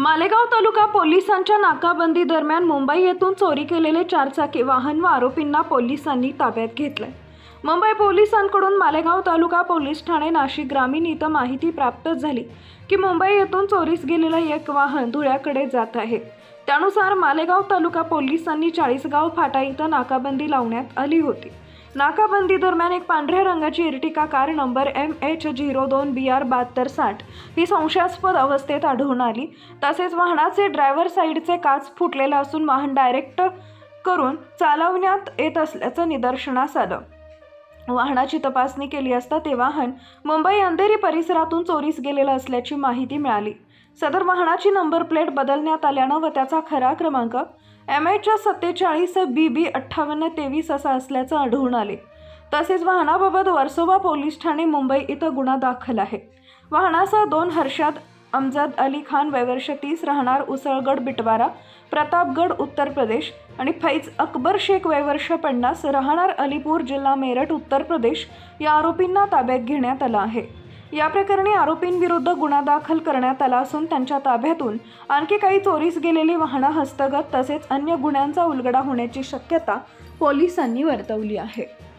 मालेगाव तालुका पोलिसांच्या नाकाबंदी दरम्यान मुंबई येथून चोरी केलेले चारचाकी वाहन व आरोपींना पोलिसांनी ताब्यात घेतले। मुंबई पोलिसांकडून मालेगाव तालुका पोलीस ठाणे नाशिक ग्रामीण इथं माहिती प्राप्त झाली की मुंबई येथून चोरीस गेलेलं एक वाहन धुळ्याकडे जात आहे। त्यानुसार मालेगाव तालुका पोलिसांनी चाळीसगाव फाटा इथं नाकाबंदी लावण्यात आली होती। नाकाबंदी दरम्यान एक पांढऱ्या रंगाची इर्टिका कार नंबर MH02BR7260 ही संशयास्पद अवस्थेत आढळून आली। तसेच वाहनाचे ड्रायव्हर साईडचे काच फुटलेला असून वाहन डायरेक्ट करून चालवण्यात येत असल्याचं निदर्शनास आलं। वाहनाची तपासणी केली असता ते वाहन मुंबई अंधेरी परिसरातून चोरीस गेलेलं असल्याची माहिती मिळाली। सदर वाहनाची नंबर प्लेट बदलण्यात आल्यानं व त्याचा खरा क्रमांक MH47BB 5823 असा असल्याचं आढळून आले। तसेच वाहनाबाबत वर्सोवा पोलीस ठाणे मुंबई इथं गुन्हा दाखल आहे। वाहनासह 2 हर्षद अमजद अली खान वयवर्ष 30 राहणार उसळगड बिटवारा प्रतापगड उत्तर प्रदेश आणि फैज अकबर शेख वयवर्ष 50 राहणार अलीपूर जिल्हा मेरठ उत्तर प्रदेश या आरोपींना ताब्यात घेण्यात आलं आहे। या प्रकरणी आरोपींविरुद्ध गुन्हा दाखल करण्यात आला असून त्यांच्या ताब्यातून आणखी काही चोरीस गेलेली वाहनं हस्तगत तसेच अन्य गुन्ह्यांचा उलगडा होण्याची शक्यता पोलिसांनी वर्तवली आहे।